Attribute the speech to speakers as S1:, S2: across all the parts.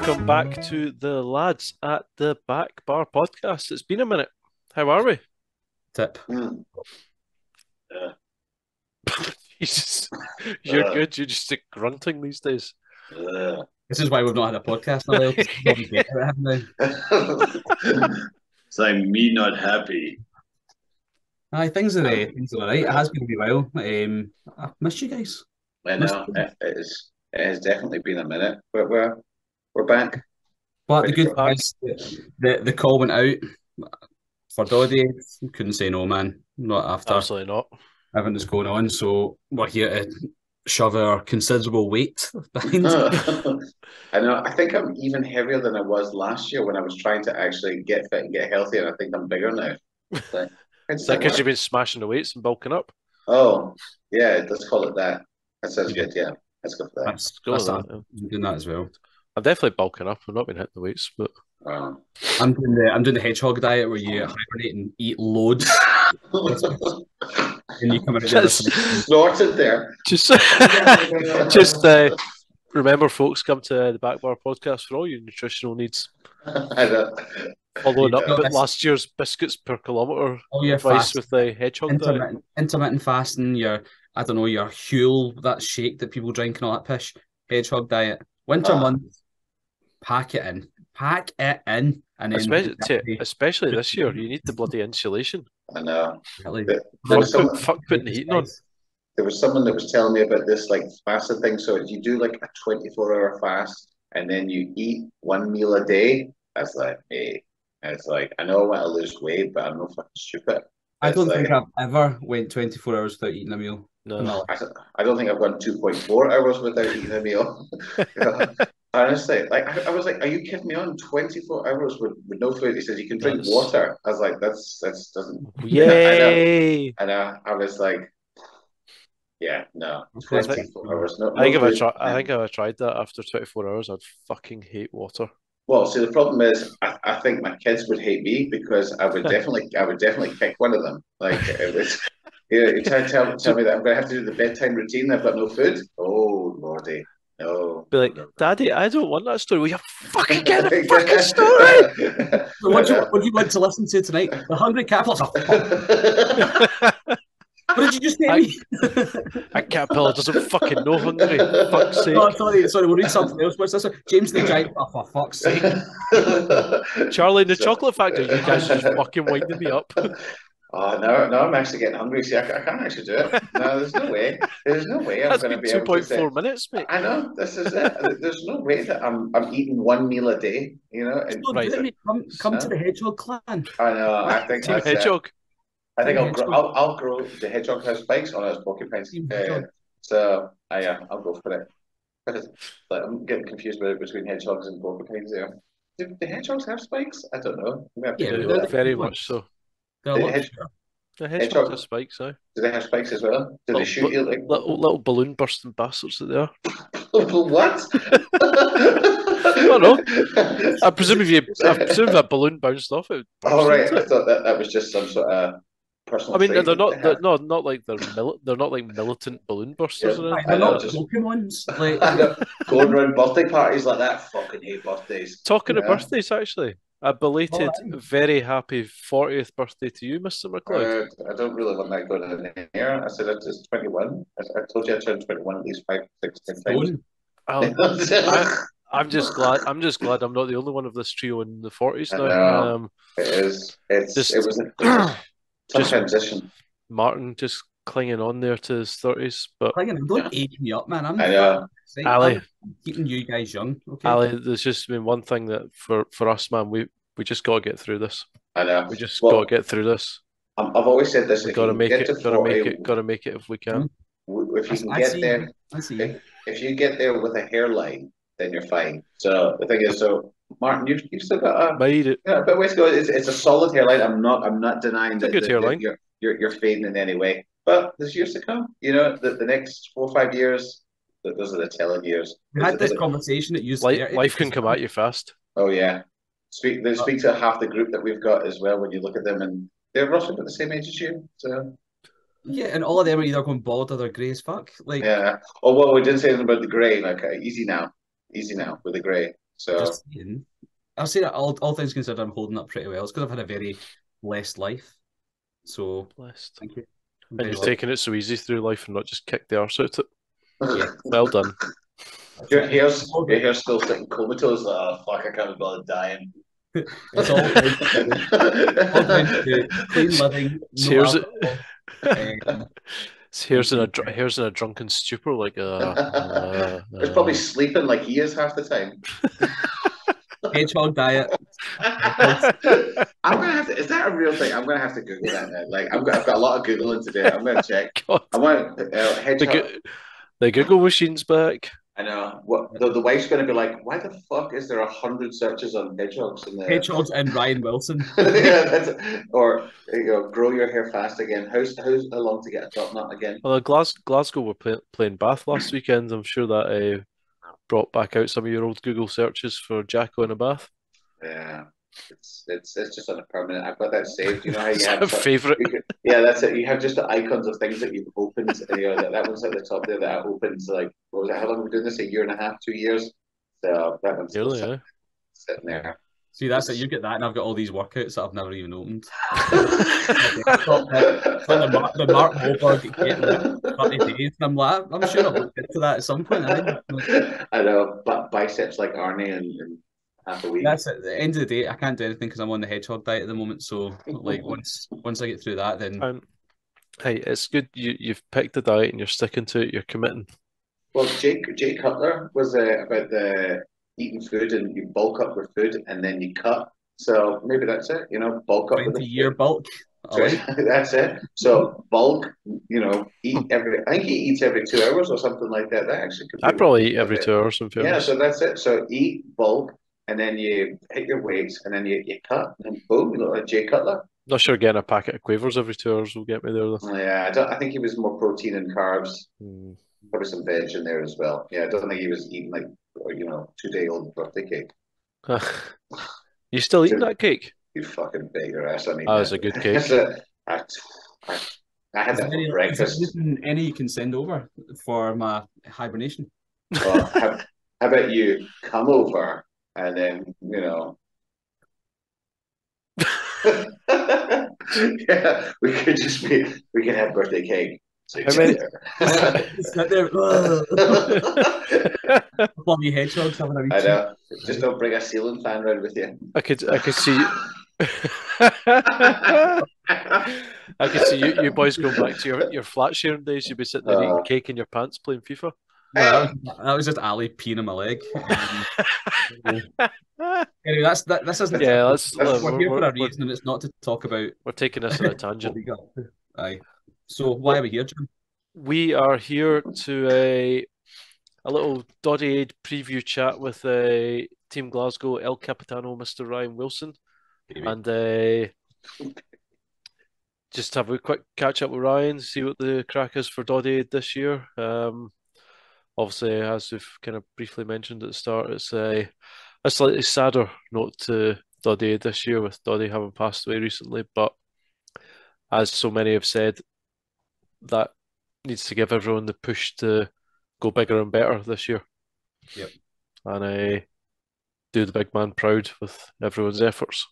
S1: welcome back to the lads at the Back Bar podcast. It's been a minute. How are we?
S2: Tip.
S1: Jesus, you're good. You're just grunting these days.
S2: This is why we've not had a podcast in a while. 'Cause we've not been better, haven't we?
S3: It's like me not happy.
S2: Aye, things are all right. It has been a wee while. I've missed you guys.
S3: I know it has definitely been a minute, but we're back.
S2: But the good
S1: back.
S2: thing is the call went out for Doddie Aid. Couldn't say no, man. Not after
S1: Absolutely not.
S2: everything that's going on. So we're here to shove our considerable weight behind.
S3: I know. I think I'm even heavier than I was last year when I was trying to actually get fit and get healthy, and I think I'm bigger now. Like,
S1: Is that because you've been smashing the weights and bulking up?
S3: Oh, yeah, let's call it that. That sounds good, yeah. Let's go for that.
S2: I'm doing that as well.
S1: I'm definitely bulking up. I've not been hitting the weights, but
S3: Wow.
S2: I'm doing the hedgehog diet where you hibernate and eat loads. And you come out the other side.
S3: Snorted there.
S1: just remember, folks, come to the Back Bar podcast for all your nutritional needs.
S3: I know.
S1: Following up
S2: know,
S1: with last year's biscuits per kilometre
S2: all your
S1: advice
S2: fast,
S1: with the hedgehog diet.
S2: intermittent fasting, your Huel, that shake that people drink and all that pish, hedgehog diet. Winter months, pack it in, and then
S1: Especially this year, you need the bloody insulation.
S3: I know.
S2: really,
S1: Fuck putting the heating on.
S3: There was someone that was telling me about this like fasted thing. So if you do like a 24-hour fast and then you eat one meal a day, that's like, hey. And it's like, I know I want to lose weight, but I'm not fucking stupid.
S2: I don't think I've ever went 24 hours without eating a meal.
S1: No.
S3: I don't think I've gone 2.4 hours without eating a meal. Honestly, like I was like, are you kidding me? On 24 hours with no food? He says you can drink water. I was like, that's doesn't.
S1: Yay!
S3: I know. I was like, yeah, no. 24 hours. No,
S1: I think
S3: no
S1: if I tried that after 24 hours, I'd fucking hate water.
S3: Well, see, the problem is, I think my kids would hate me because I would definitely kick one of them. Like it was, you tell me that I'm going to have to do the bedtime routine. I've got no food. Oh, Lordy, no.
S1: Be like, Daddy, I don't want that story. Will you fucking get a fucking story?
S2: So what do you want to listen to tonight? The Hungry Capitalist. What did you just say to me?
S1: That caterpillar doesn't fucking know hungry. Fuck's sake.
S2: Oh, sorry, we'll read something else. What's this one? James the Giant. Oh, for fuck's sake.
S1: Charlie and the Chocolate Factory. You guys are just fucking winding me up.
S3: Oh, no, I'm actually getting hungry. See, I can't actually do it. No, there's no way. There's no way I'm going to be able to say
S1: 2.4 minutes, mate.
S3: I know, this is it. There's no way that I'm eating one meal a day, you know? And,
S1: right.
S2: Come to the Hedgehog clan.
S3: I know, I think
S1: Team Hedgehog.
S3: I think I'll grow the hedgehog has spikes on his porcupines. So I'll go for it. But I'm getting confused between hedgehogs and porcupines there. Do the hedgehogs have spikes? I don't know.
S1: Yeah, very much so. The hedgehogs have spikes now.
S3: Do they have spikes as well? Do they shoot you like
S1: little balloon bursting bastards that they are?
S3: What?
S1: I don't know. I presume that balloon bounced off it.
S3: Oh right, I thought that was just some sort of personal.
S1: I mean, they're not like they're not like militant balloon bursters.
S3: Yeah,
S2: they're not Pokemons. Like
S3: going around birthday parties like that. Fucking hate birthdays.
S1: Talking of birthdays, actually, a belated, very happy 40th birthday to you, Mr. McLeod.
S3: I don't really want that going in here. I said it's 21. I told you I turned 21 at least 5, 6, 10 times.
S1: I'm just glad I'm not the only one of this trio in the 40s
S3: now. It was a transition.
S1: Martin just clinging on there to his 30s, but
S2: don't age me up, man.
S3: I know.
S1: Ali,
S2: I'm keeping you guys young. Okay?
S1: Ali, there's just been one thing that for us, man, we just got to get through this.
S3: I know.
S1: We just got to get through this.
S3: I've always said this.
S1: We got to make it. Got to make it if we can.
S3: If you can get there, if you get there with a hairline, then you're fine. So the thing is, Martin, you've still got
S1: made it.
S3: Yeah, but ways to go. It's a solid hairline. I'm not denying that,
S1: good hairline.
S3: You're fading in any way. But there's years to come. You know, the next 4 or 5 years, those are the telling years.
S2: We had this conversation that you
S1: life can come at you fast.
S3: Oh yeah, speak to half the group that we've got as well. When you look at them, and they're roughly about the same age as you. So
S2: yeah, and all of them are either going bald or they're grey as fuck. Like
S3: yeah. Oh well, we didn't say anything about the grey. Like easy now with the grey. So
S2: Just saying. I'll say that all things considered, I'm holding up pretty well. It's because I've had a very blessed life. So
S1: Blessed.
S2: thank you.
S1: And you're taking it so easy through life and not just kick the arse out of it.
S2: Yeah.
S1: Well done.
S3: your hair's still sitting comatose. Like, oh fuck, I can't be bothered dying.
S2: It's all down to clean living, no alcohol.
S1: Here's in a drunken stupor, like
S3: It's probably sleeping like he is half the time.
S2: Hedgehog diet.
S3: I'm gonna have to. Is that a real thing? I'm gonna have to Google that now. Like I've got a lot of googling to do. I'm gonna check.
S1: God.
S3: I want hedgehog.
S1: The Google machine's back.
S3: I know. What the wife's going to be like? Why the fuck is there 100 searches on hedgehogs?
S2: Hedgehogs and Ryan Wilson.
S3: Yeah, or grow your hair fast again. How long to get a top knot again?
S1: Well, Glasgow were playing Bath last weekend. I'm sure that brought back out some of your old Google searches for Jacko in a bath.
S3: Yeah. It's just on a permanent. I've got that saved. You know how you have
S1: a favorite.
S3: Yeah, that's it. You have just the icons of things that you've opened. And, that one's at the top there that opens like what was it? How long have we been doing this? 1.5 years, 2 years. So that one's still sitting there.
S2: See, that's it. You get that, and I've got all these workouts that I've never even opened. the Mark Wahlberg get like 30 days, and I'm like, I'm sure I'll get to that at some point.
S3: I know, but biceps like Arnie and half a week.
S2: That's it. At the end of the day, I can't do anything because I'm on the hedgehog diet at the moment. So, like, once I get through that, then
S1: hey, it's good. You've picked a diet and you're sticking to it. You're committing.
S3: Well, Jay Cutler was about the eating food and you bulk up with food and then you cut. So maybe that's it. Bulk up with
S2: 20-year bulk.
S3: That's it. So bulk. Eat every. I think he eats every 2 hours or something like that. That actually could.
S1: I probably eat every 2 hours.
S3: Yeah, so that's it. So eat bulk. And then you hit your weights, and then you cut, and boom, you look like Jay Cutler.
S1: Not sure getting a packet of Quavers every 2 hours will get me there, though.
S3: Yeah, I think he was more protein and carbs. Probably some veg in there as well. Yeah, I don't think he was eating like 2-day-old birthday cake.
S1: You still eating that cake?
S3: You fucking beg your ass. I mean,
S1: that was a good cake.
S3: I had that for breakfast.
S2: Is there any you can send over for my hibernation?
S3: Well, how about you come over? And then, yeah, we could have birthday cake. So
S1: how many?
S2: Bloody hedgehogs having a wee
S3: I know. Just don't bring a ceiling fan around with you.
S1: I could see. I could see you boys going back to your flat sharing days. You'd be sitting there eating cake in your pants, playing FIFA.
S2: No, that was just Ali peeing in my leg. Anyway, this isn't.
S1: Yeah,
S2: we're here for a reason, and it's not to talk about.
S1: We're taking this on a tangent.
S2: Aye. So why are we here, Jim?
S1: We are here to a little Doddie Aid preview chat with Team Glasgow El Capitano, Mr. Ryan Wilson, and just have a quick catch up with Ryan, see what the crack is for Doddie Aid this year. Obviously, as we've kind of briefly mentioned at the start, it's a slightly sadder note to Doddie Aid this year, with Doddie having passed away recently. But as so many have said, that needs to give everyone the push to go bigger and better this year.
S2: Yep.
S1: And do the big man proud with everyone's efforts.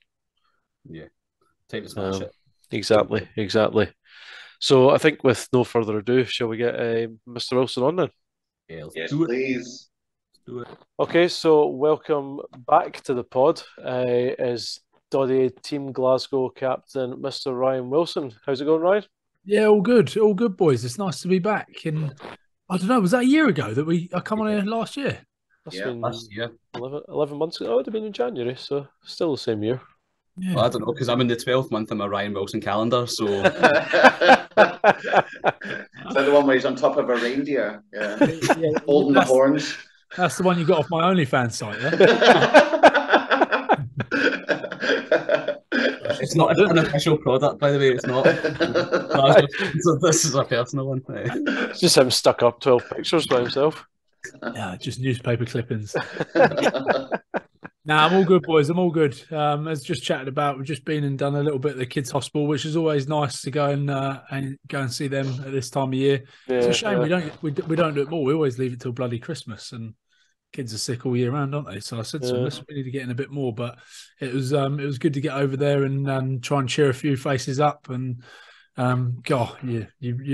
S2: Yeah. Time to smash it.
S1: Exactly. So I think with no further ado, shall we get Mr. Wilson on then?
S3: Yes, please.
S2: Do it.
S1: Okay, so welcome back to the pod. Is Doddie Team Glasgow Captain, Mr. Ryan Wilson. How's it going, Ryan?
S4: Yeah, all good, boys. It's nice to be back. And I don't know, was that a year ago that I come on here last year?
S2: Last year.
S1: 11 months ago. It would have been in January, so still the same year.
S4: Yeah.
S2: Well, I don't know, because I'm in the 12th month of my Ryan Wilson calendar, so...
S3: Is that the one where he's on top of a reindeer? Yeah. Holding the horns?
S4: That's the one you got off my OnlyFans site, yeah?
S2: It's not an official product, by the way. It's not. So this is a personal one.
S1: It's just him stuck up 12 pictures by himself.
S4: Yeah, just newspaper clippings. Nah, I'm all good, boys. I'm all good. As just chatted about, we've just been and done a little bit of the kids' hospital, which is always nice to go and see them at this time of year. Yeah, it's a shame we don't do it more. We always leave it till bloody Christmas, and kids are sick all year round, aren't they? So I said to them, listen, we need to get in a bit more. But it was good to get over there and try and cheer a few faces up. And God, you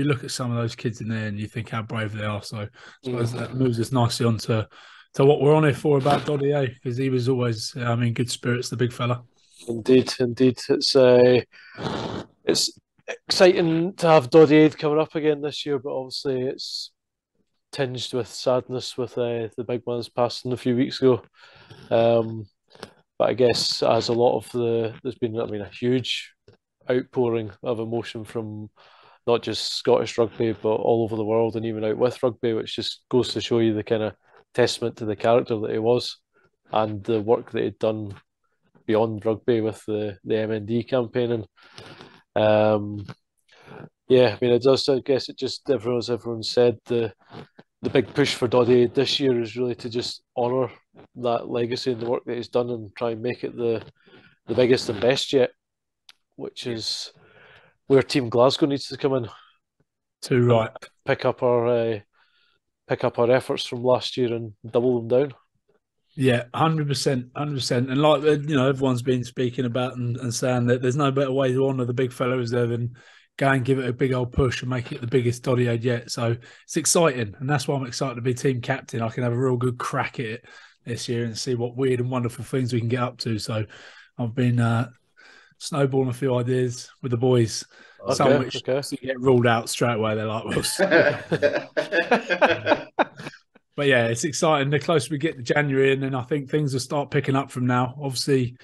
S4: look at some of those kids in there and you think how brave they are. So I suppose that moves us nicely on to what we're on here for about Doddie Aid, because he was always, good spirits, the big fella.
S1: Indeed. It's exciting to have Doddie Aid coming up again this year, but obviously it's tinged with sadness with the big man's passing a few weeks ago. But I guess as a lot of there's been, a huge outpouring of emotion from not just Scottish rugby, but all over the world and even out with rugby, which just goes to show you the kind of testament to the character that he was and the work that he'd done beyond rugby with the MND campaign. And it does. I guess it just, as everyone said, the big push for Doddie this year is really to just honour that legacy and the work that he's done and try and make it the biggest and best yet, which is where Team Glasgow needs to come in.
S4: Too right.
S1: Pick up our efforts from last year and double them down.
S4: Yeah, 100%, 100%. And like, everyone's been speaking about and saying that there's no better way to honour the big fellows there than go and give it a big old push and make it the biggest Doddie Aid yet. So it's exciting. And that's why I'm excited to be team captain. I can have a real good crack at it this year and see what weird and wonderful things we can get up to. So I've been snowballing a few ideas with the boys.
S1: Okay,
S4: some which get ruled out straight away. They're like, but yeah, it's exciting. The closer we get to January, and then I think things will start picking up from now. Obviously,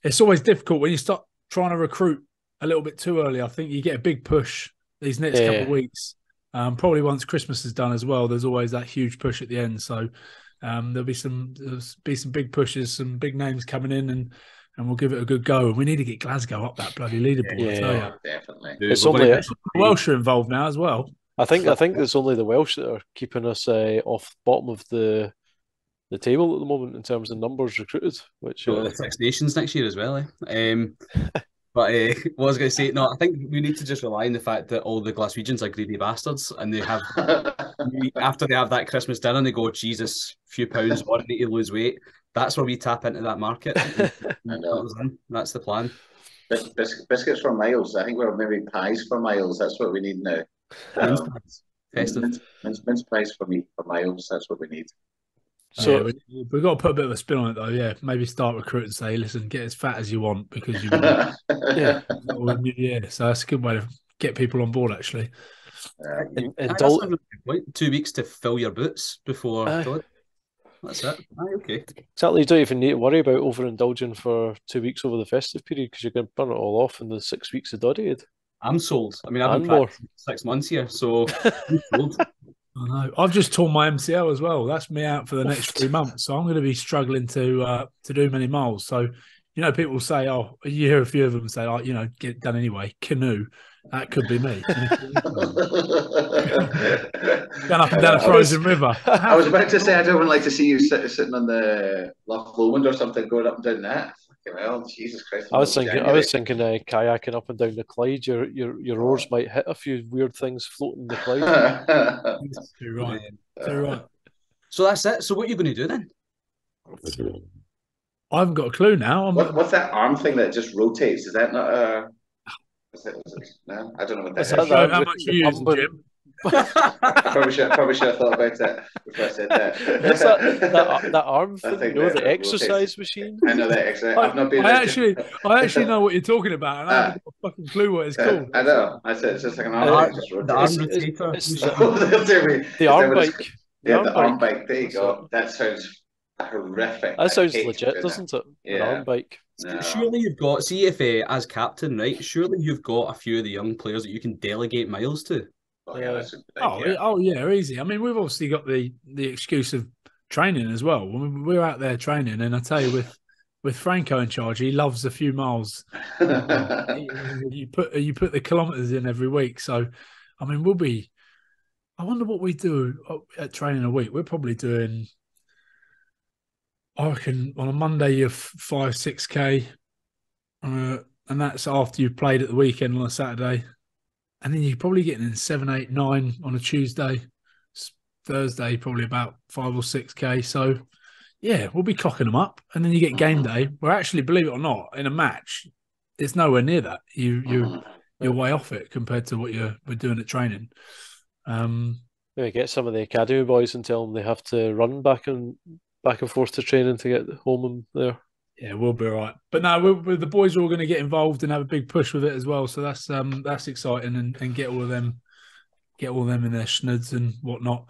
S4: it's always difficult when you start trying to recruit a little bit too early. I think you get a big push these next couple of weeks. Probably once Christmas is done as well, there's always that huge push at the end. So there'll be some big pushes, some big names coming in, and we'll give it a good go. And we need to get Glasgow up that bloody leaderboard. I tell you,
S3: definitely.
S1: It's only
S4: the Welsh are involved now as well.
S1: I think it's only the Welsh that are keeping us off the bottom of the table at the moment in terms of numbers recruited. Which
S2: the Six Nations next year as well. But what I was going to say, no, I think we need to just rely on the fact that all the Glaswegians are greedy bastards, and they have after they have that Christmas dinner, and they go, Jesus, few pounds more, I need to lose weight. That's where we tap into that market.
S3: I know.
S2: That's the plan.
S3: Biscuits for miles. I think we're maybe pies for miles. That's what we need now. Mince pies for miles. That's what we need.
S4: So we've got to put a bit of a spin on it, though. Yeah, maybe start recruiting and say, listen, get as fat as you want because you want. So that's a good way to get people on board, actually.
S2: And that's a really good point. 2 weeks to fill your boots before. That's it. Okay.
S1: Exactly. You don't even need to worry about overindulging for 2 weeks over the festive period because you're going to burn it all off in the 6 weeks of Doddie Aid.
S2: I'm sold. I mean, I've been practicing 6 months here, so I'm sold.
S4: I know. I've just torn my MCL as well. That's me out for the next 3 months. So I'm going to be struggling to do many miles. So, people say, you hear a few of them say, get it done anyway. Canoe. That could be me. Going up and down a frozen river.
S3: I was about to say, I don't like to see you sitting on the Loch Lomond or something, going up and down that. Well, Jesus Christ!
S1: I was thinking kayaking up and down the Clyde. Your oars might hit a few weird things floating the Clyde.
S4: Too right. Too right.
S2: So that's it. So what are you going to do then?
S4: I haven't got a clue now.
S3: What's that arm thing that just rotates? Is that not a? No, I don't know what that is.
S4: How much you use, Jim?
S3: probably should have thought about it before I said that.
S1: What's that arm thing? The exercise machine?
S3: I know that exercise. I've not been.
S4: I actually know what you're talking about, and I haven't got a fucking clue what it's called.
S3: I know. I said it's just like an arm.
S2: The arm rotator.
S1: The arm bike.
S3: Yeah, the arm bike. There you go. That sounds horrific.
S1: That sounds legit, doesn't it?
S3: Yeah.
S1: An arm bike.
S2: No. Surely you've got, see if as captain, right? Surely you've got a few of the young players that you can delegate miles to.
S4: Yeah, easy. I mean, we've obviously got the excuse of training as well. We're out there training, and I tell you, with Franco in charge, he loves a few miles. You put the kilometres in every week. So, I mean, we'll be. I wonder what we do at training a week. We're probably doing. I reckon on a Monday you're 5-6K, and that's after you've played at the weekend on a Saturday, and then you're probably getting in 7, 8, 9 on a Tuesday. Thursday, probably about 5 or 6K. So, yeah, we'll be clocking them up. And then you get game day, where actually, believe it or not, in a match, it's nowhere near that. You're way off it compared to what we're doing at training.
S1: Maybe get some of the academy boys and tell them they have to run back and forth to training to get home and there.
S4: Yeah, we'll be all right. But no, the boys are all going to get involved and have a big push with it as well. So that's exciting, and get all of them in their schnuds and whatnot.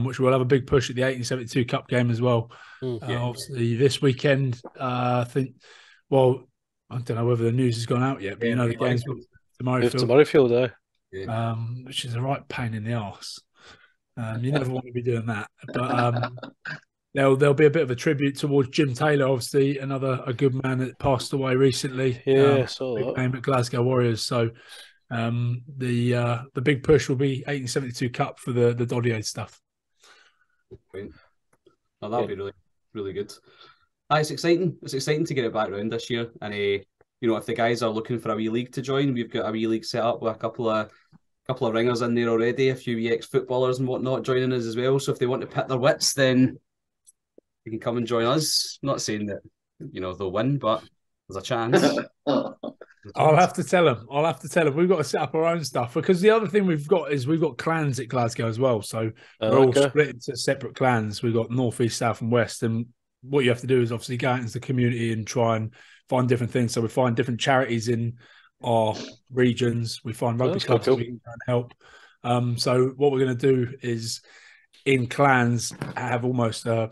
S4: Which we'll have a big push at the 1872 Cup game as well. Obviously, this weekend, I think. Well, I don't know whether the news has gone out yet, but the game's to
S1: Murrayfield,
S4: which is a right pain in the arse. You never want to be doing that, but there'll be a bit of a tribute towards Jim Taylor, obviously a good man that passed away recently.
S1: Yeah, saw that.
S4: Big name at Glasgow Warriors. So the big push will be 1872 Cup for the Doddie Aid stuff.
S2: Oh, that'll be really, really good. It's exciting. It's exciting to get it back round this year. And if the guys are looking for a wee league to join, we've got a wee league set up with a couple of ringers in there already, a few ex-footballers and whatnot joining us as well. So if they want to pit their wits, then they can come and join us. I'm not saying that they'll win, but there's a chance.
S4: I'll have to tell them. We've got to set up our own stuff, because the other thing we've got clans at Glasgow as well. So we're all split into separate clans. We've got north, east, south, and west. And what you have to do is obviously go out into the community and try and find different things. So we find different charities in our regions. We find rugby clubs that we can help. So what we're going to do is, in clans, have almost an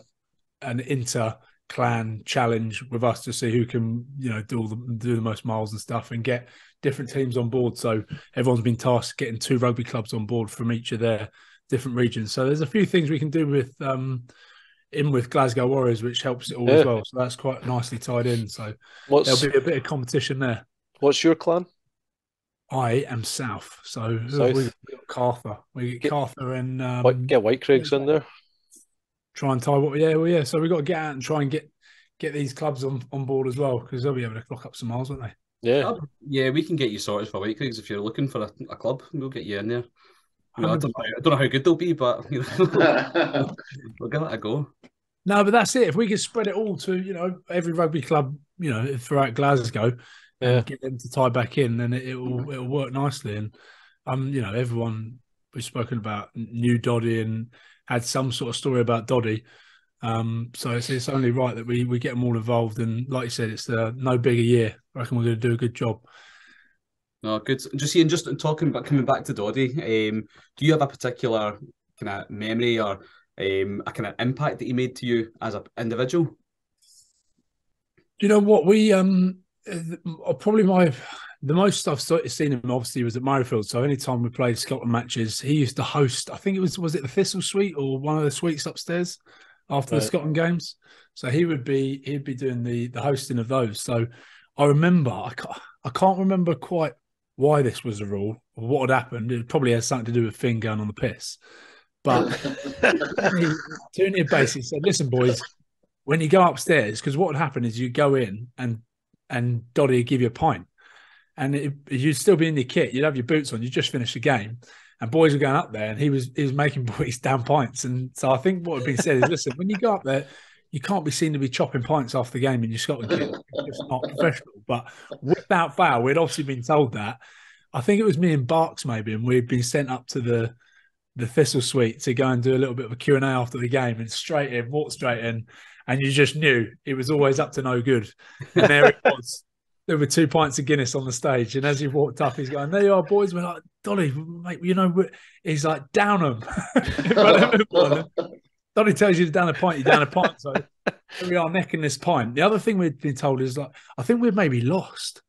S4: inter-clan challenge with us to see who can, do the most miles and stuff, and get different teams on board. So everyone's been tasked getting 2 rugby clubs on board from each of their different regions. So there's a few things we can do with Glasgow Warriors, which helps it all as well. So that's quite nicely tied in. So there'll be a bit of competition there.
S1: What's your clan?
S4: I am South. So we've got Carther. We get Carther and
S1: get White Craigs in there.
S4: Try and tie what? So we've got to get out and try and get these clubs on board as well, because they'll be able to clock up some miles, won't they?
S1: Yeah.
S2: Yeah, we can get you sorted for White Craigs if you're looking for a club. We'll get you in there. I don't know how good they'll be, but we'll give it a go.
S4: No, but that's it. If we could spread it all to every rugby club throughout Glasgow, and get them to tie back in, then it'll work nicely. And everyone we've spoken about knew Doddie and had some sort of story about Doddie. So it's only right that we get them all involved. And like you said, it's no bigger year. I reckon we're going to do a good job.
S2: No, good. Just talking about coming back to Doddie, do you have a particular kind of memory or a kind of impact that he made to you as an individual?
S4: You know what? We probably the most I've seen him obviously was at Murrayfield. So anytime we played Scotland matches, he used to host. I think it was it the Thistle Suite or one of the suites upstairs after the Scotland games. So he'd be doing the hosting of those. So I remember I can't remember quite why this was a rule or what had happened. It probably has something to do with Finn going on the piss. But Tony basically said, "Listen, boys, when you go upstairs, because what would happen is you go in and Doddie would give you a pint, and you'd still be in your kit. You'd have your boots on. You just finished the game, and boys were going up there, and he was making boys down pints. And so I think what had been said is, listen, when you go up there, you can't be seen to be chopping pints after the game in your Scotland kit. It's just not professional. But without fail, we'd obviously been told that. I think it was me and Barks maybe, and we'd been sent up to the Thistle Suite to go and do a little bit of a Q&A after the game, and walked straight in, and you just knew it was always up to no good. And there it was. There were 2 pints of Guinness on the stage, and as he walked up, he's going, "There you are, boys." We're like, "Doddie, mate, he's like, down them." Doddie tells you to down a pint, you down a pint. So here we are necking this pint. The other thing we'd been told is, like, I think we'd maybe lost.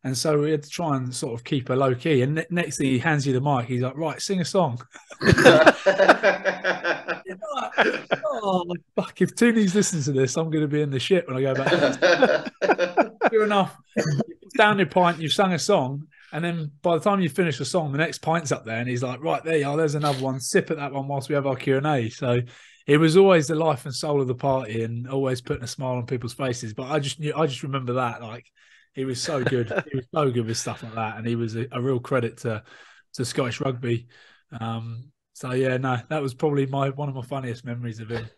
S4: And so we had to try and sort of keep her low key. And next thing he hands you the mic, he's like, "Right, sing a song." Oh, fuck, if Tooney's listening to this, I'm going to be in the shit when I go back. Sure enough, you've down your pint, you've sung a song, and then by the time you finish the song, the next pint's up there, and he's like, "Right, there you are, there's another one. Sip at that one whilst we have our Q&A." So it was always the life and soul of the party, and always putting a smile on people's faces. But I just remember that, like, he was so good. He was so good with stuff like that, and he was a real credit to Scottish rugby. So yeah, no, that was probably one of my funniest memories of him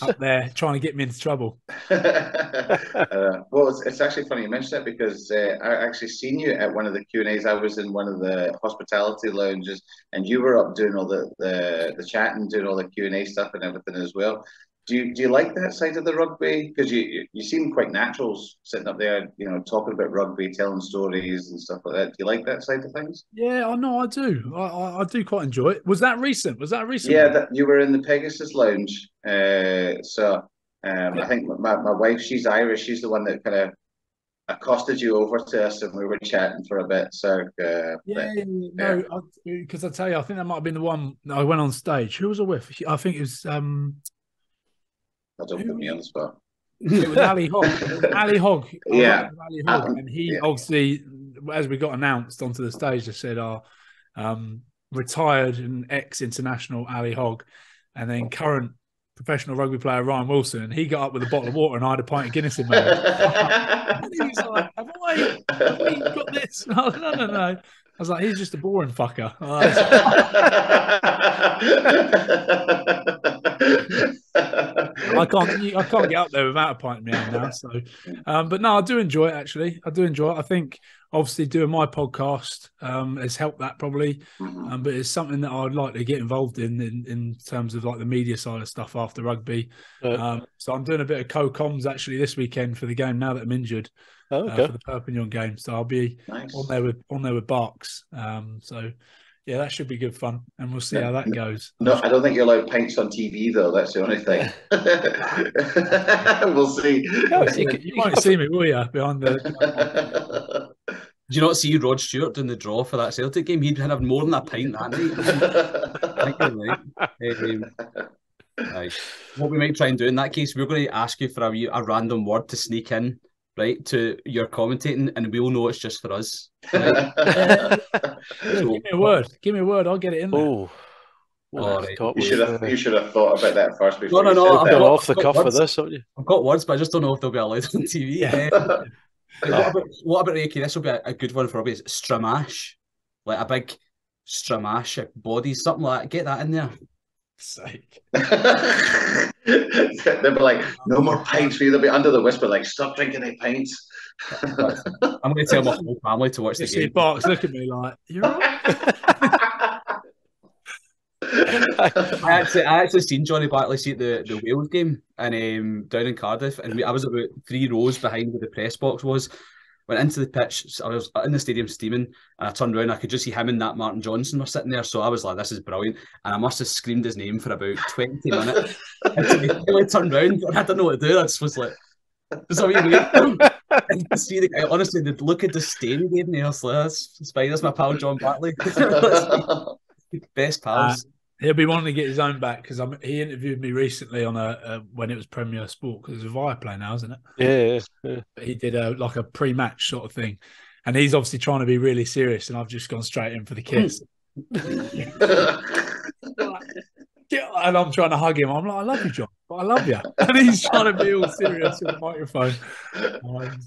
S4: up there trying to get me into trouble.
S3: Well, it's actually funny you mentioned it because I actually seen you at one of the Q&As. I was in one of the hospitality lounges, and you were up doing all the chatting, doing all the Q&A stuff and everything as well. Do you like that side of the rugby? Because you seem quite natural sitting up there, talking about rugby, telling stories and stuff like that. Do you like that side of things?
S4: Yeah, I know I do. I do quite enjoy it. Was that recent?
S3: Yeah, you were in the Pegasus Lounge. I think my wife, she's Irish. She's the one that kind of accosted you over to us, and we were chatting for a bit. So
S4: because I tell you, I think that might have been the one that I went on stage. Who was I with? I think it was.
S3: Don't put me on the spot.
S4: It was Ali Hogg. Ali Hogg.
S3: Yeah.
S4: Ali Hogg. And he obviously, as we got announced onto the stage, they said, retired and ex-international Ali Hogg, and then current professional rugby player Ryan Wilson. And he got up with a bottle of water and I had a pint of Guinness in my hand. And he was like, have we got this? No. I was like, he's just a boring fucker. I can't get up there without a pint in my hand now. So, but no, I do enjoy it. Actually, I do enjoy it. I think obviously doing my podcast has helped that probably, but it's something that I'd like to get involved in terms of like the media side of stuff after rugby. So I'm doing a bit of co-coms actually this weekend for the game now that I'm injured. For the Perpignan game, so I'll be on there with Barks. So yeah, that should be good fun, and we'll see how that goes.
S3: No, I don't think you're allowed pints on TV though. That's the only thing. We'll see.
S4: No, you won't see me, will you? Behind the.
S2: Did you not see Rod Stewart doing the draw for that Celtic game? He'd have more than a pint that night. What we might try and do in that case, we're going to ask you for a random word to sneak in, right, to your commentating, and we'll know it's just for us. Right?
S4: Give me a word. I'll get it in there.
S1: Oh,
S3: right. You should have thought about that first before.
S1: No. I've got off the cuff for this, haven't you?
S2: I've got words, but I just don't know if they'll be allowed on TV. Yeah. What about Reiki? This will be a good one for Robbie. Stramash, like a big stramash body, something like that. Get that in there.
S4: Sake.
S3: They'll be like, no more pints for you. They'll be under the whisper, like, stop drinking any pints.
S2: I'm going to tell my whole family to watch the game.
S4: Barks look at me like, you're right.
S2: I actually seen Johnny Bartley see the Wales game and down in Cardiff, and I was about 3 rows behind where the press box was. Went into the pitch, I was in the stadium steaming, and I turned around, I could just see him and that Martin Johnson were sitting there, so I was like, this is brilliant, and I must have screamed his name for about 20 minutes until he finally turned around, and I didn't know what to do. I just was like, and see the guy, honestly, the look of disdain he gave me, I was like, that's fine, that's my pal John Bartley. Best pals.
S4: He'll be wanting to get his own back because he interviewed me recently on when it was Premier Sport, because it's Viaplay now, isn't
S1: it? Yeah.
S4: He did a pre-match sort of thing, and he's obviously trying to be really serious, and I've just gone straight in for the kiss. And I'm trying to hug him. I'm like, I love you, John, but I love you. And he's trying to be all serious with the microphone.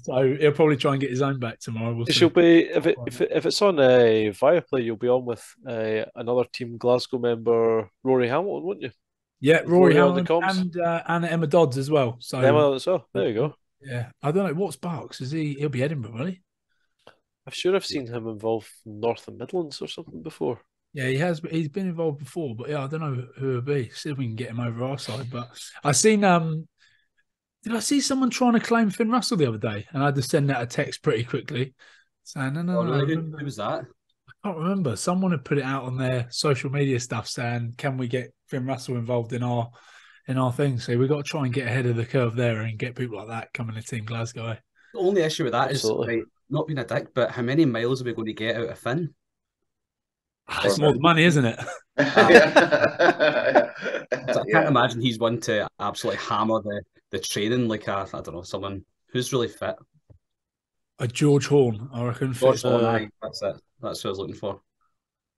S4: So he'll probably try and get his own back tomorrow.
S1: She'll be if it's on Viaplay, you'll be on with another Team Glasgow member, Rory Hamilton, wouldn't you?
S4: Yeah, Rory Hamilton and Emma Dodds as well. So
S1: Emma as well. There you go.
S4: Yeah, I don't know what's Barks. He'll be Edinburgh, will he?
S1: I'm sure I've seen him involved in North and Midlands or something before.
S4: Yeah, he has. He's been involved before, but yeah, I don't know who it'll be. See if we can get him over our side. But I seen. Did I see someone trying to claim Finn Russell the other day? And I had to send out a text pretty quickly saying, no.
S2: Really? Who was that?
S4: I can't remember. Someone had put it out on their social media stuff saying, "Can we get Finn Russell involved in our thing?" So we've got to try and get ahead of the curve there and get people like that coming to Team Glasgow.
S2: The only issue with that is not being a dick, but how many miles are we going to get out of Finn?
S4: It's more the money, isn't it?
S2: So I can't imagine he's one to absolutely hammer the training like I don't know, someone who's really fit.
S4: A George Horn, I reckon.
S2: George Horn, that's it. That's what I was looking for.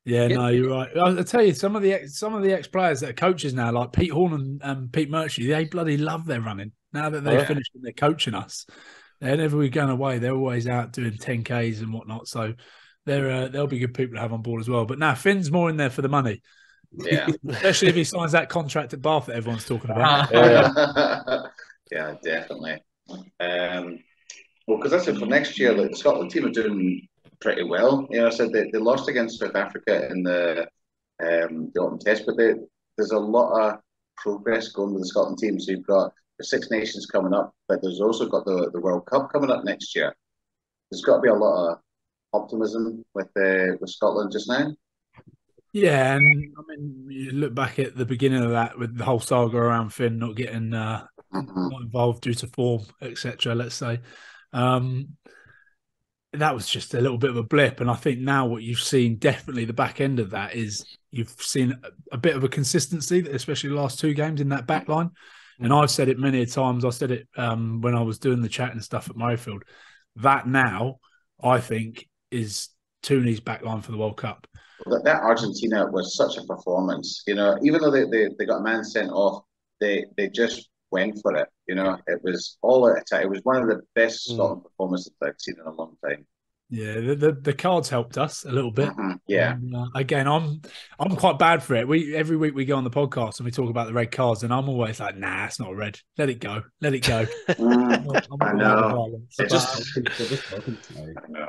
S4: Yeah, no, you're right. I'll tell you, some of the ex-players that are coaches now, like Pete Horn and Pete Murchie, they bloody love their running. Now that they've finished and they're coaching us, whenever we're going away, they're always out doing 10Ks and whatnot. So they'll be good people to have on board as well. But now Finn's more in there for the money.
S3: Yeah.
S4: Especially if he signs that contract at Bath that everyone's talking about.
S3: Yeah, definitely. Well, because that's it for next year. Like, the Scotland team are doing pretty well. I said they lost against South Africa in the autumn test, but there's a lot of progress going with the Scotland team. So you've got the Six Nations coming up, but there's also got the World Cup coming up next year. There's got to be a lot of optimism with Scotland just now.
S4: Yeah, and I mean, you look back at the beginning of that with the whole saga around Finn not getting not involved due to form, etc. Let's say that was just a little bit of a blip, and I think now what you've seen, definitely the back end of that, is you've seen a bit of a consistency, especially the last two games in that back line. And I've said it many times. I said it when I was doing the chat and stuff at Murrayfield. That now, I think, is Tooney's back line for the World Cup.
S3: That Argentina was such a performance. Even though they got a man sent off, they just went for it. It was all at attack. It was one of the best Scotland performances I've seen in a long time.
S4: Yeah, the cards helped us a little bit.
S3: Yeah.
S4: Again, I'm quite bad for it. Every week we go on the podcast and we talk about the red cards, and I'm always like, nah, it's not a red. Let it go. Let it go.
S3: I know.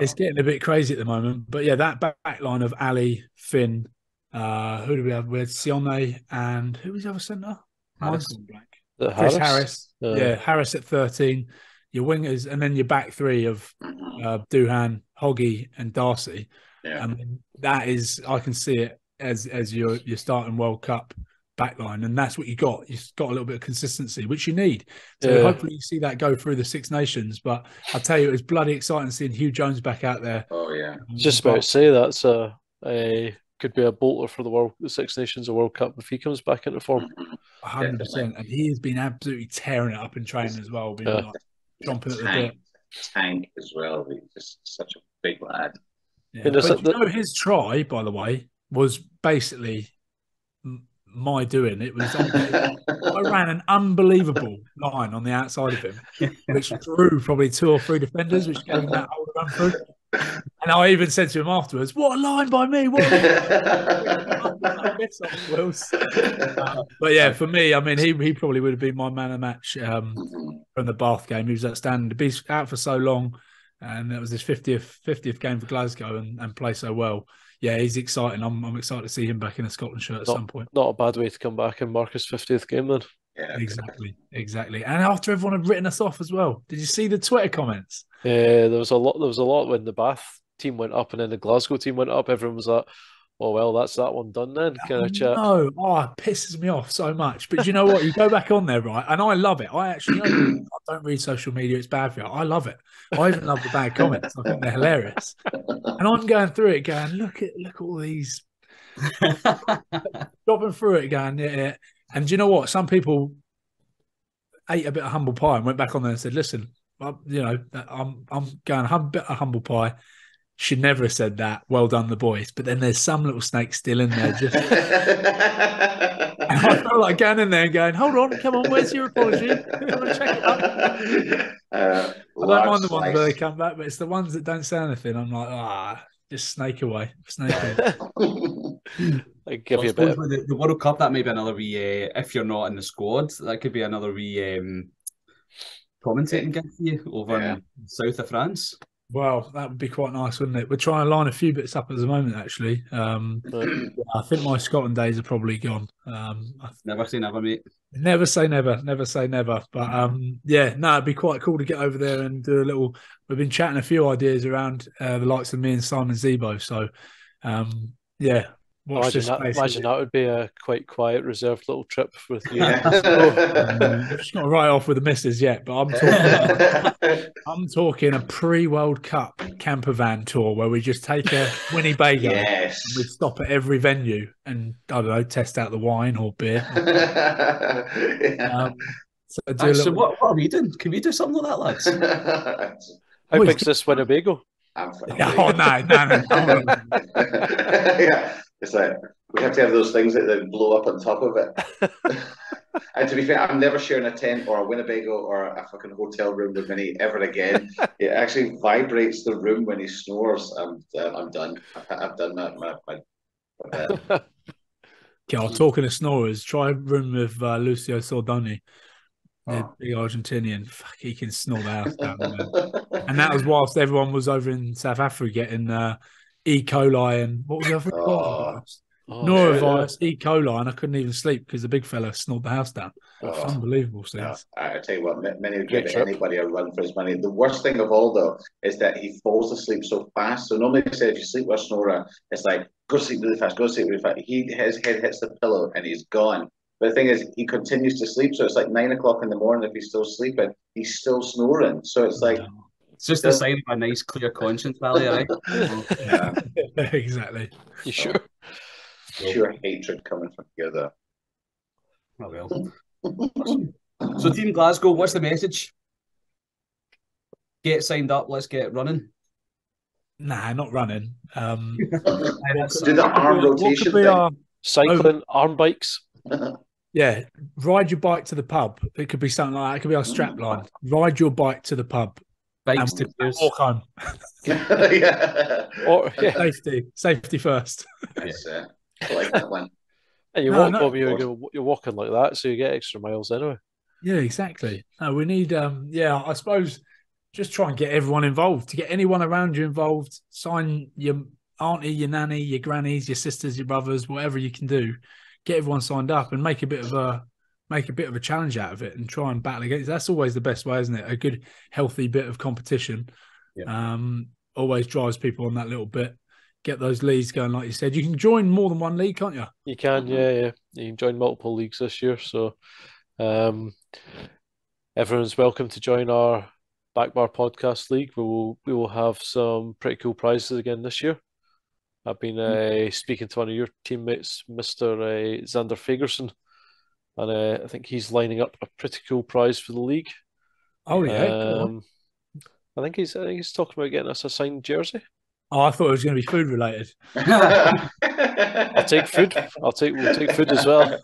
S4: It's getting a bit crazy at the moment. But yeah, that back line of Ali, Finn, who do we have? We had Sione and who was the other centre? Mine's gone blank. Chris Harris. Yeah, Harris at 13. Your wingers, and then your back three of Duhan, Hoggy, and Darcy.
S3: Yeah.
S4: That is, I can see it as your starting World Cup backline, and that's what you got. You've got a little bit of consistency, which you need. So hopefully you see that go through the Six Nations. But I tell you, it was bloody exciting seeing Hugh Jones back out there.
S3: Oh yeah,
S1: just about to say that's could be a bolter for the Six Nations or World Cup if he comes back into form.
S4: 100%, and he has been absolutely tearing it up in training as well. Being like jumping at the bit.
S3: Tank as well. He's just such a big lad.
S4: Yeah. But his try, by the way, was basically my doing. It was I ran an unbelievable line on the outside of him, which drew probably 2 or 3 defenders, which gave him that hole to run through. And I even said to him afterwards, "What a line by me! What but yeah, for me, I mean, he probably would have been my man of the match from the Bath game. He was outstanding. To be out for so long, and that was his 50th game for Glasgow and play so well. Yeah, he's exciting. I'm excited to see him back in a Scotland shirt at some point.
S1: Not a bad way to come back and mark his 50th game then.
S3: Yeah,
S4: exactly. And after everyone had written us off as well. Did you see the Twitter comments?
S1: Yeah, there was a lot when the Bath team went up and then the Glasgow team went up. Everyone was like, "Oh well, that's that one done then." Kind of chat.
S4: No, it pisses me off so much. But you know what? You go back on there, right? And I love it. I actually I don't read social media. It's bad for you. I love it. I even love the bad comments. I think they're hilarious. And I'm going through it, going, look at all these, dropping through it, going, yeah. And do you know what? Some people ate a bit of humble pie and went back on there and said, "Listen, I'm going a bit of humble pie. Should never have said that. Well done, the boys." But then there's some little snake still in there. Just and I felt like going in there and going, "Hold on, come on, where's your apology? Come and check it up." I don't mind the ones where they come back, but it's the ones that don't say anything. I'm like, just snake away.
S1: I give you a bit.
S2: The World Cup, that may be another wee. If you're not in the squad, that could be another wee commentating gig for you over in south of France.
S4: Well, that would be quite nice, wouldn't it? We're trying to line a few bits up at the moment, actually. I think my Scotland days are probably gone.
S2: Never say never, mate.
S4: Never say never. Never say never. But it'd be quite cool to get over there and do a little. We've been chatting a few ideas around the likes of me and Simon Zebo. So,
S1: Imagine that would be a quite quiet, reserved little trip with you.
S4: I've just got to write off with the missus yet, but I'm talking a pre-World Cup camper van tour where we just take a Winnebago and we stop at every venue and, I don't know, test out the wine or beer.
S2: So what are we doing? Can we do something like that, lads?
S1: How big's this Winnebago?
S4: No.
S3: Yeah. It's like we have to have those things that blow up on top of it. And to be fair, I'm never sharing a tent or a Winnebago or a fucking hotel room with Vinny ever again. It actually vibrates the room when he snores. I'm done. I've done that.
S4: God, talking of snorers, try a room with Lucio Sordoni, the big Argentinian. Fuck, he can snore the house down, man. And that was whilst everyone was over in South Africa getting E. coli and what was the other virus? Norovirus, E. coli, and I couldn't even sleep because the big fella snored the house down. Unbelievable scenes.
S3: I tell you what, many would give anybody a run for his money. The worst thing of all, though, is that he falls asleep so fast. So normally they say if you sleep with a snorer, it's like, go to sleep really fast, go to sleep really fast. His head hits the pillow and he's gone. But the thing is, he continues to sleep. So it's like 9 o'clock in the morning if he's still sleeping. He's still snoring. So it's like...
S2: It's just a sign of a nice, clear conscience, Valley, right?
S3: Yeah.
S4: Exactly.
S1: You sure?
S3: Pure hatred coming from here, though.
S2: Oh, well. So, Team Glasgow, what's the message? Get signed up, let's get running.
S4: Nah, not running.
S3: Do the arm rotation thing.
S1: Cycling, arm bikes.
S4: Yeah, ride your bike to the pub. It could be something like that. It could be our strap line. Ride your bike to the pub.
S2: Bikes to
S4: walk home. Safety first.
S3: That's it. I like that one.
S1: And you're walking like that, so you get extra miles anyway.
S4: Yeah, exactly. No, we need, I suppose, just try and get everyone involved. To get anyone around you involved, sign your auntie, your nanny, your grannies, your sisters, your brothers, whatever you can do. Get everyone signed up and make a bit of a challenge out of it and try and battle against. That's always the best way, isn't it? A good, healthy bit of competition. Yeah. Always drives people on that little bit. Get those leagues going, like you said. You can join more than one league, can't you?
S1: You can, yeah. You can join multiple leagues this year. So everyone's welcome to join our Backbar Podcast League. We will have some pretty cool prizes again this year. I've been speaking to one of your teammates, Mr. Xander Fagerson, and I think he's lining up a pretty cool prize for the league.
S4: Oh yeah,
S1: I think he's talking about getting us a signed jersey.
S4: Oh, I thought it was going to be food related.
S1: I'll take food. We'll take food as well.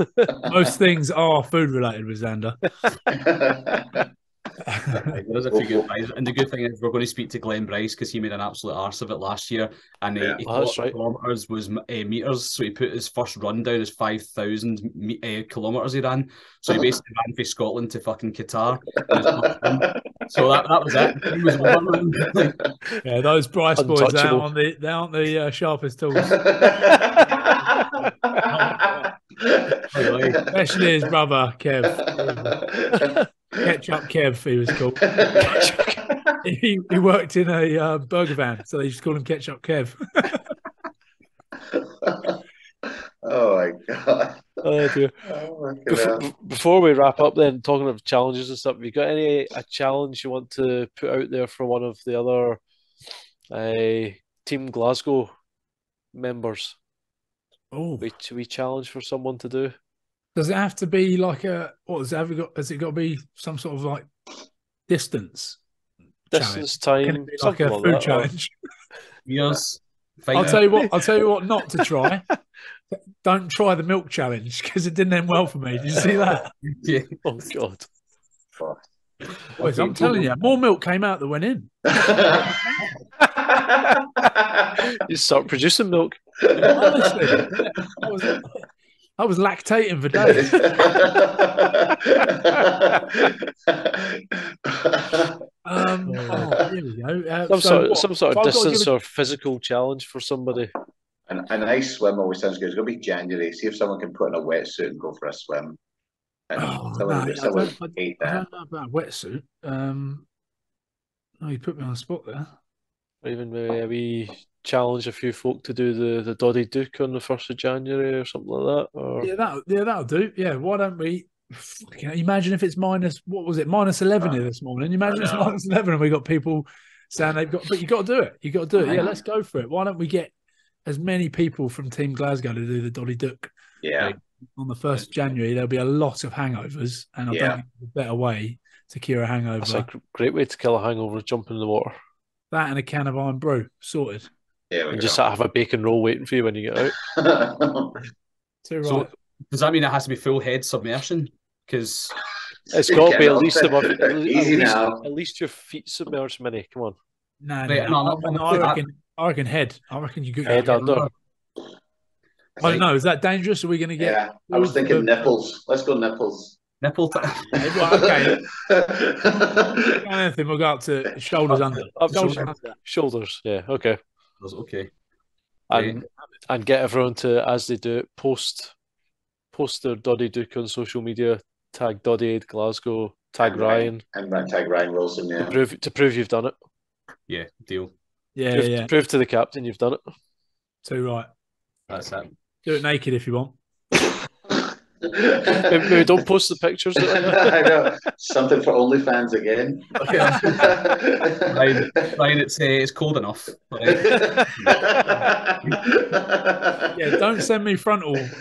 S4: Most things are food related with Xander.
S2: There's a few good guys, and the good thing is we're going to speak to Glenn Bryce because he made an absolute arse of it last year, and he thought kilometers was meters, so he put his first run down as 5,000 kilometers he ran. So he basically ran from Scotland to fucking Qatar. So that was it. He was
S4: yeah, those Bryce boys, they aren't the sharpest tools. Especially his brother Kev. Ketchup Kev, he was called. he worked in a burger van, so they just call him Ketchup Kev.
S3: Oh my god!
S1: Oh dear. Before we wrap up, then talking of challenges and stuff, have you got a challenge you want to put out there for one of the other Team Glasgow members?
S4: Oh,
S1: we challenge for someone to do.
S4: Does it have to be like has it got to be some sort of like distance
S1: time,
S4: like a food challenge?
S2: Yes.
S4: I'll tell you what not to try. Don't try the milk challenge because it didn't end well for me. Did you see that?
S2: Yeah.
S1: Oh God.
S4: Boys, I'm telling you, more milk came out than went in.
S1: You start producing milk.
S4: Honestly, I was lactating for days. Here we go.
S1: Some sort of distance or physical challenge for somebody.
S3: A nice swim always sounds good. It's going to be January. See if someone can put in a wetsuit and go for a swim. And someone hate that.
S4: I don't know about a wetsuit. You put me on the spot there.
S1: Or even maybe challenge a few folk to do the Doddie Duke on the 1st of January or something like that. Or...
S4: that'll do. Yeah, why don't we? Imagine if it's minus 11 here this morning. Imagine it's minus 11 and we got people saying they've got, but you got to do it. You got to do it. Yeah, let's go for it. Why don't we get as many people from Team Glasgow to do the Doddie Duke?
S3: Yeah.
S4: On the 1st of January, there'll be a lot of hangovers, and I don't think there's a better way to cure a hangover.
S1: That's a great way to kill a hangover, jump in the water.
S4: That and a can of iron brew, sorted.
S3: Yeah,
S1: and just have a bacon roll waiting for you when you get out.
S2: So does that mean it has to be full head submersion? Because
S1: it's got to be at least above. At least your feet submerged, Minnie. Come on.
S4: No, I reckon head. I reckon you could
S1: head under.
S4: I don't know. Is that dangerous? Are we going to get?
S3: Yeah, I was thinking nipples. Let's go nipples.
S2: Nipple.
S4: Well, okay. Anything, we'll go up to shoulders under.
S1: Shoulders. Yeah. Okay.
S2: Okay.
S1: And get everyone to, as they do it, post their Doddie Duke on social media. Tag Doddie Aid Glasgow. Tag Ryan.
S3: And tag Ryan Wilson. Yeah.
S1: To prove you've done it.
S2: Yeah. Deal.
S4: Yeah.
S1: Prove to the captain you've done it.
S4: Too right.
S2: That's it.
S4: Do it naked if you want.
S1: Maybe don't post the pictures.
S3: I know. Something for OnlyFans again.
S2: Ryan, it's cold enough.
S4: Yeah, don't send me frontal. Is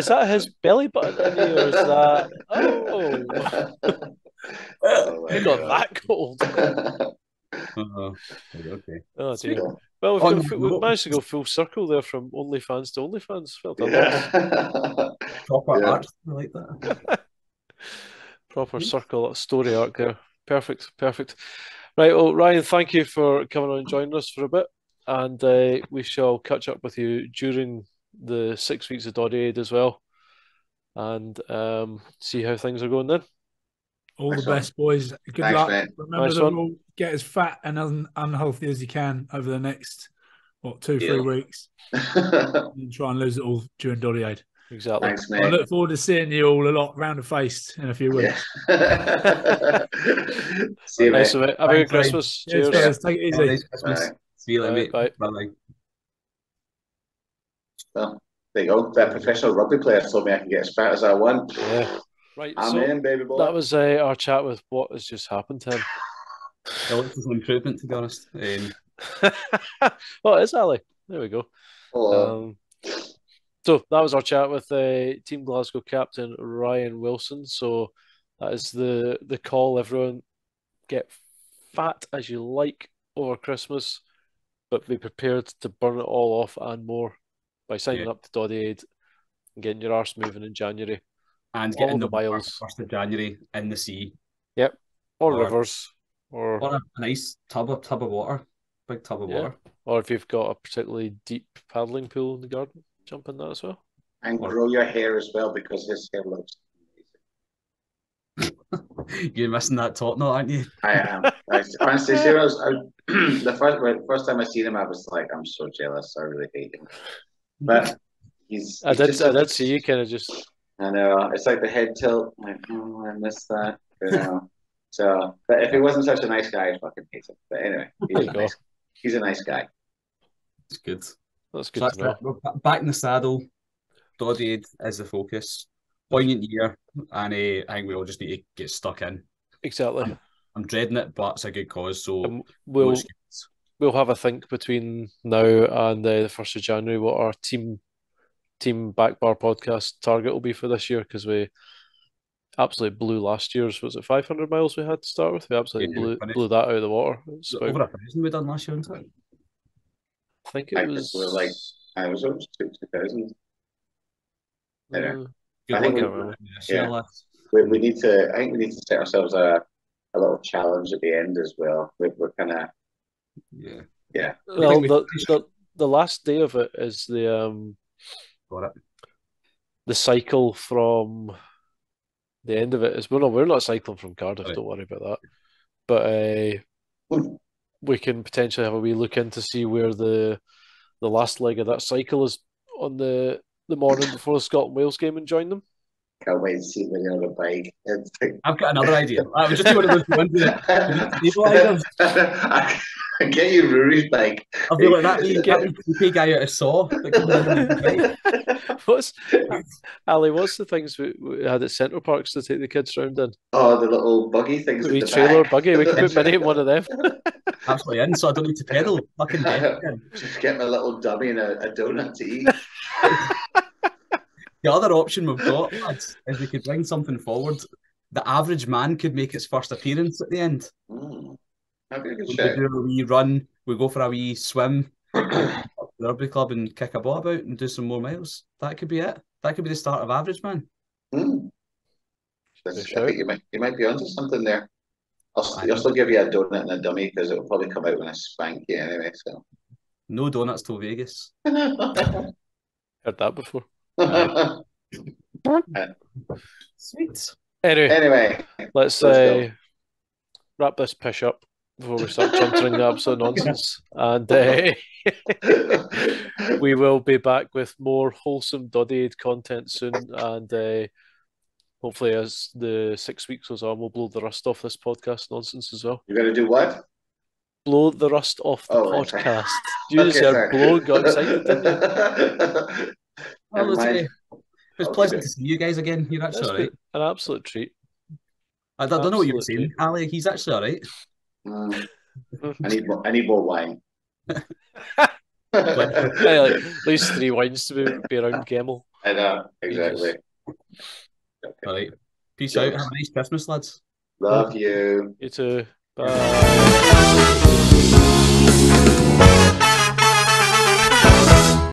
S1: that his belly button in or is that? He got that cold.
S2: Okay.
S1: Oh dear. Well, we've managed to go full circle there from OnlyFans to OnlyFans. Well done,
S2: Proper art, I like that.
S1: Proper circle story arc there. Perfect. Right, well, Ryan, thank you for coming on and joining us for a bit, and we shall catch up with you during the 6 weeks of Doddie Aid as well, and see how things are going then.
S4: All the best, boys. Good luck.
S3: Mate.
S4: Remember the rule: get as fat and unhealthy as you can over the next 2-3 weeks, and try and lose it all during Doddie Aid.
S1: Exactly.
S3: Thanks, mate.
S4: I look forward to seeing you all a lot round-faced in a few weeks.
S3: See you, mate.
S1: Have a good Christmas.
S4: Cheers.
S1: Cheers.
S4: Take it easy.
S2: Nice Christmas. See you later, mate.
S1: Bye.
S3: Well, there you go. That professional rugby player told me I can get as fat as I want.
S1: Yeah. Right.
S3: I'm in, baby boy.
S1: That was our chat with what has just happened to him.
S2: Well, this is an improvement, to be honest.
S1: Well, it is Ali. There we go.
S3: Hello.
S1: So that was our chat with Team Glasgow Captain Ryan Wilson. So that is the call. Everyone, get fat as you like over Christmas, but be prepared to burn it all off and more by signing up to Doddie Aid and getting your arse moving in January.
S2: And getting
S1: the miles
S2: 1st of January in the sea.
S1: Yep. Or rivers. Or
S2: a nice tub of water. Big tub of water.
S1: Or if you've got a particularly deep paddling pool in the garden, jump in that as well.
S3: And grow your hair as well, because his hair looks
S2: amazing. You're missing that top knot, aren't you?
S3: I am. Honestly, the first time I seen him, I was like, I'm so jealous. I really hate him. But I
S1: did see you kind of just.
S3: I know. It's like the head tilt. Like, oh, I missed that. You know. So, but if he wasn't such a nice guy, I fucking hate him. But anyway, he's a nice guy.
S2: It's good.
S1: That's good to know.
S2: We're back in the saddle. Doddie Aid is the focus. Poignant year, and I think we all just need to get stuck in.
S1: Exactly.
S2: I'm dreading it, but it's a good cause. So
S1: we'll have a think between now and the 1st of January what our team back bar podcast target will be for this year, because we absolutely blew last year's. Was it 500 miles we had to start with? We absolutely blew that out of the water.
S2: Over 1,000 we done last year, wasn't it?
S1: I think it was.
S3: I was over 2,000. Anyway,
S2: I
S3: think we need to. I think we need to set ourselves a little challenge at the end as well. We're kind of. Yeah.
S1: Well, the last day of it is the cycle from the end of it is we're not cycling from Cardiff. Right. Don't worry about that. But we can potentially have a wee look in to see where the last leg of that cycle is on the morning before the Scotland-Wales game and join them.
S3: Can't wait to see when you're on a bike.
S2: I've got another idea. I was just one of those
S3: I get you Rory's bike.
S2: I feel like that big guy out of Saw.
S1: What's the things we had at Centre Parks to take the kids round in?
S3: Oh, the little buggy things.
S1: The trailer buggy. We could put Minnie in one of them.
S2: Absolutely in, so I don't need to pedal. Fucking
S3: just get my little dummy and a donut to eat.
S2: The other option we've got, lads, is we could bring something forward. The average man could make its first appearance at the end.
S3: That'd be a good
S2: We
S3: shout.
S2: do a wee run, we go for a wee swim up to the rugby club and kick a ball about and do some more miles. That could be it. That could be the start of average man.
S3: I think you might be onto something there. I'll still give you a donut and a dummy, because it'll probably come out when I spank you anyway. So
S2: No donuts till Vegas.
S1: Heard that before.
S2: Sweet.
S1: Anyway, let's
S3: go.
S1: wrap this pish up before we start chuntering the absolute nonsense. And we will be back with more wholesome Doddie Aid content soon. And hopefully, as the 6 weeks goes on, we'll blow the rust off this podcast nonsense as well.
S3: You're going to do what?
S1: Blow the rust off the podcast. You just heard blow, got excited, didn't you?
S2: Well, it was pleasant to see you guys again. You're actually all right.
S1: An absolute treat.
S2: I don't know what you were saying, Ali. He's actually all right.
S3: I need more wine.
S1: At least 3 wines to be around Gemmel.
S3: I know, exactly.
S2: All right. Peace out. Have a nice Christmas, lads.
S3: Love you.
S1: You too. Bye.